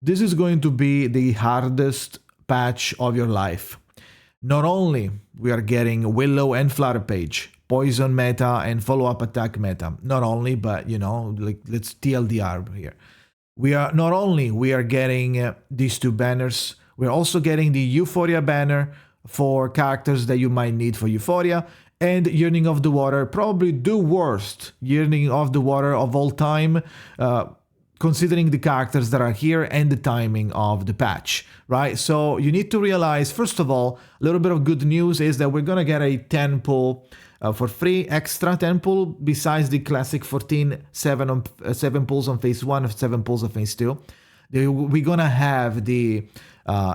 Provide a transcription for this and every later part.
This is going to be the hardest patch of your life. Not only we are getting Willow and Flutter Page, Poison meta and follow-up attack meta. Not only, but like let's TLDR here. We are getting these two banners. We're also getting the Euphoria banner for characters that you might need for Euphoria, and Yearning of the Water, probably the worst Yearning of the Water of all time, considering the characters that are here and the timing of the patch, right? So you need to realize, first of all, a little bit of good news is that we're gonna get a 10 pull for free, extra 10 pull, besides the classic 14, 7 pulls on phase 1, 7 pulls on phase 2. We're gonna have the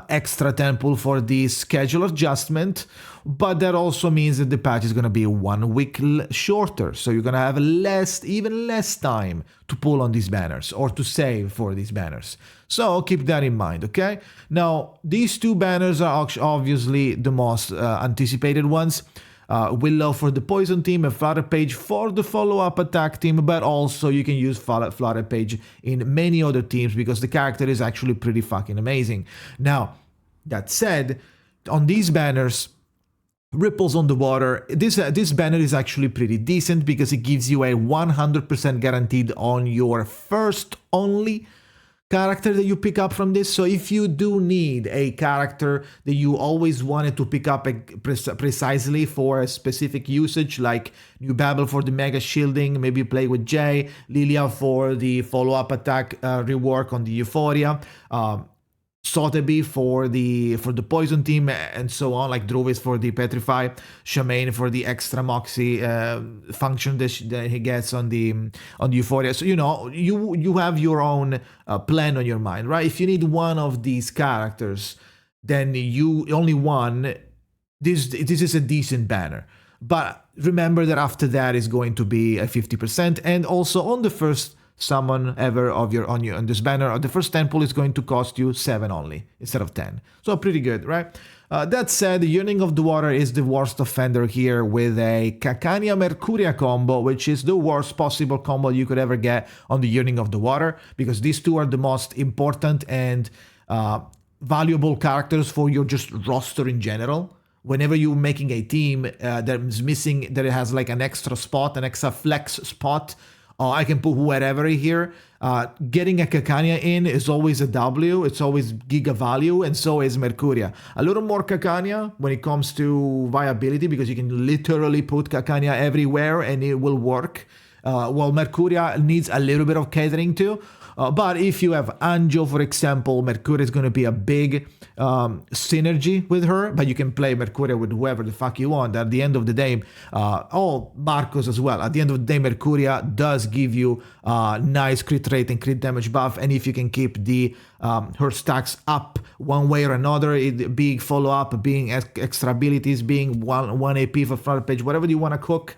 extra 10 pull for the schedule adjustment, but that also means that the patch is gonna be 1 week shorter, so you're gonna have even less time to pull on these banners or to save for these banners. So keep that in mind, okay? Now, these two banners are obviously the most anticipated ones. Willow for the poison team and Flutter Page for the follow-up attack team, but also you can use Flutter Page in many other teams because the character is actually pretty fucking amazing. Now, that said, on these banners, Ripples on the Water, this banner is actually pretty decent because it gives you a 100% guaranteed on your first only character that you pick up from this. So if you do need a character that you always wanted to pick up precisely for a specific usage, like New Babel for the mega shielding, maybe play with Jay, Lilia for the follow-up attack rework on the Euphoria, Sotheby for the poison team, and so on, like Druvis for the petrify, Shamaine for the extra moxie function that he gets on the Euphoria. So you have your own plan on your mind, right? If you need one of these characters, then you only one. This is a decent banner, but remember that after that is going to be a 50%, and also on the first summon ever on this banner, the first 10 pull is going to cost you 7 only instead of 10. So pretty good, right? That said, the Yearning of the Water is the worst offender here with a Cacania Mercuria combo, which is the worst possible combo you could ever get on the Yearning of the Water, because these two are the most important and valuable characters for your just roster in general. Whenever you're making a team that has like an extra spot, an extra flex spot, I can put whoever here. Getting a Cacania in is always a W. It's always giga value, and so is Mercuria. A little more Cacania when it comes to viability, because you can literally put Cacania everywhere and it will work. While Mercuria needs a little bit of catering too. But if you have Anjo, for example, Mercuria is going to be a big synergy with her, but you can play Mercuria with whoever the fuck you want. At the end of the day, Marcos as well. At the end of the day, Mercuria does give you nice crit rate and crit damage buff, and if you can keep her stacks up one way or another, it being follow-up, being extra abilities, being one AP for Flutter Page, whatever you want to cook,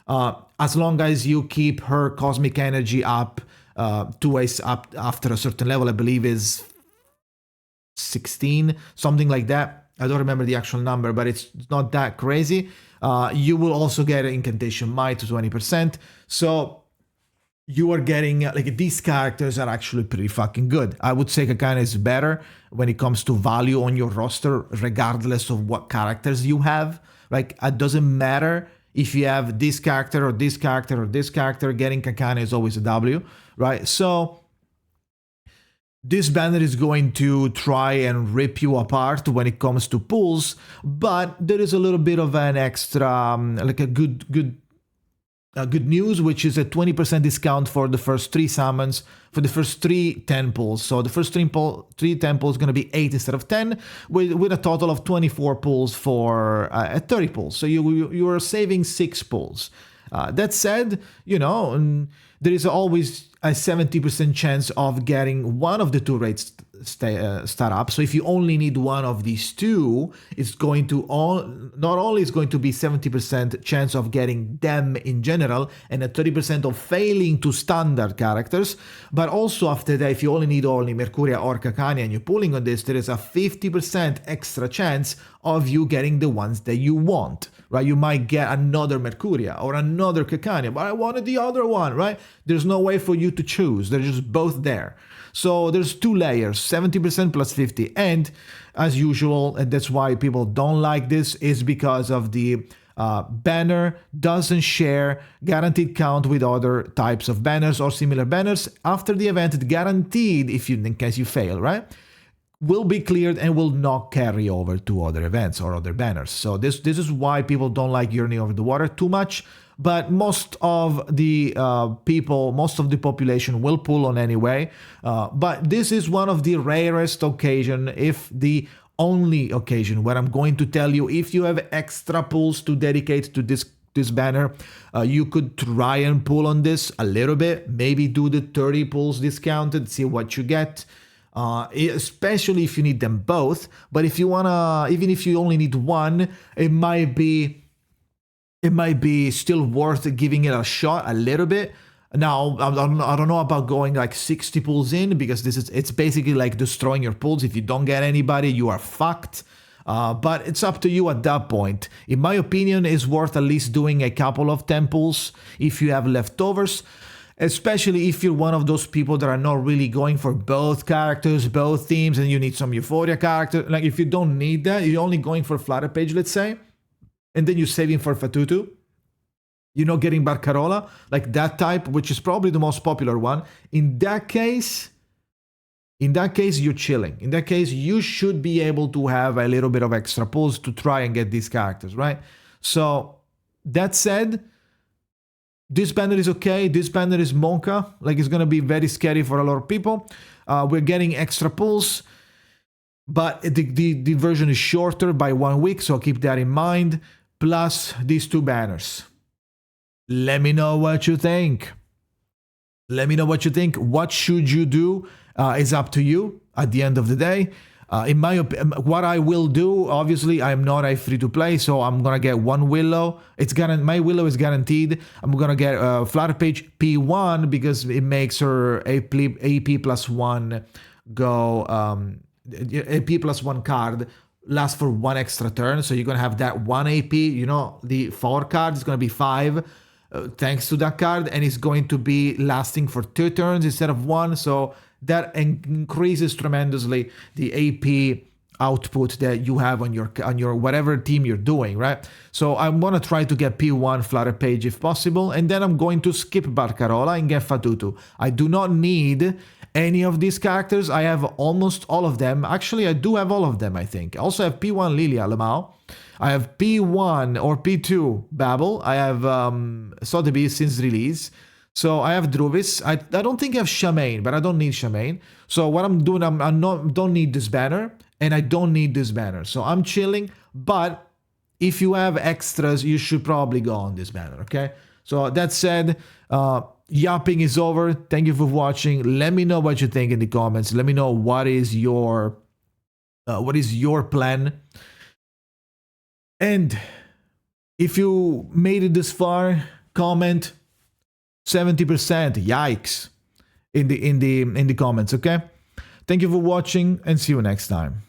as long as you keep her cosmic energy up, 2 ways up after a certain level, I believe is 16, something like that. I don't remember the actual number, but it's not that crazy. You will also get an Incantation Might to 20%. So you are getting, like, these characters are actually pretty fucking good. I would say Kakana is better when it comes to value on your roster, regardless of what characters you have. Like, it doesn't matter if you have this character or this character or this character, getting Kakana is always a W, right? So this banner is going to try and rip you apart when it comes to pulls, but there is a little bit of an extra, like a good news, which is a 20% discount for the first 3 summons, for the first 3 10 pulls. So the first 3 10 pulls is going to be 8 instead of 10, with a total of 24 pulls for 30 pulls. So you are saving 6 pulls. That said, there is always a 70% chance of getting one of the 2 rates start up. So if you only need one of these 2, it's going to not only is going to be 70% chance of getting them in general and a 30% of failing to standard characters, but also after that, if you only need Mercuria or Cacania and you're pulling on this, there is a 50% extra chance of you getting the ones that you want, right? You might get another Mercuria or another Cacania, but I wanted the other one, right? There's no way for you to choose. They're just both there. So there's 2 layers, 70% plus 50. And as usual, and that's why people don't like this, is because of the banner doesn't share guaranteed count with other types of banners or similar banners. After the event, it's guaranteed, if you, in case you fail, right, will be cleared and will not carry over to other events or other banners. So this is why people don't like Yearning Over the Water too much. But most of the people, most of the population will pull on anyway. But this is one of the rarest occasion, if the only occasion, where I'm going to tell you, if you have extra pulls to dedicate to this banner, you could try and pull on this a little bit. Maybe do the 30 pulls discounted, see what you get. Especially if you need them both. But if you wanna, even if you only need one, it might be still worth giving it a shot a little bit. Now, I don't know about going like 60 pulls in, because it's basically like destroying your pulls. If you don't get anybody, you are fucked. But it's up to you at that point. In my opinion, it's worth at least doing a couple of 10 pulls if you have leftovers. Especially if you're one of those people that are not really going for both characters, both themes, and you need some Euphoria character. Like, if you don't need that, you're only going for Flutter Page, let's say, and then you're saving for Fatutu. You're not getting Barcarola, like that type, which is probably the most popular one. In that case, you're chilling. In that case, you should be able to have a little bit of extra pulls to try and get these characters, right? So, that said, this banner is okay. This banner is Monka. Like, it's going to be very scary for a lot of people. We're getting extra pulls, but the version is shorter by 1 week, so keep that in mind. Plus these 2 banners. Let me know what you think. Let me know what you think. What should you do is up to you at the end of the day. In my opinion, what I will do, obviously, I'm not a free-to-play, so I'm going to get 1 Willow. My Willow is guaranteed. I'm going to get Flutter Page P1 because it makes her AP plus 1 go... AP plus 1 card lasts for 1 extra turn, so you're going to have that 1 AP. You know, the 4 card is going to be 5 thanks to that card, and it's going to be lasting for 2 turns instead of 1, so... that increases tremendously the AP output that you have on your whatever team you're doing, right? So I'm gonna try to get P1 Flutter Page if possible, and then I'm going to skip Barcarola and get Fatutu. I do not need any of these characters. I have almost all of them. Actually, I do have all of them, I think. I also have P1 Lilia Lamau. I have P1 or P2 Babel. I have Sotheby since release. So I have Druvis. I don't think I have Shamaine, but I don't need Shamaine. So what I'm doing, don't need this banner, and I don't need this banner. So I'm chilling, but if you have extras, you should probably go on this banner, okay? So that said, yapping is over. Thank you for watching. Let me know what you think in the comments. Let me know what is your plan. And if you made it this far, comment 70%, yikes, in the comments, okay? Thank you for watching, and see you next time.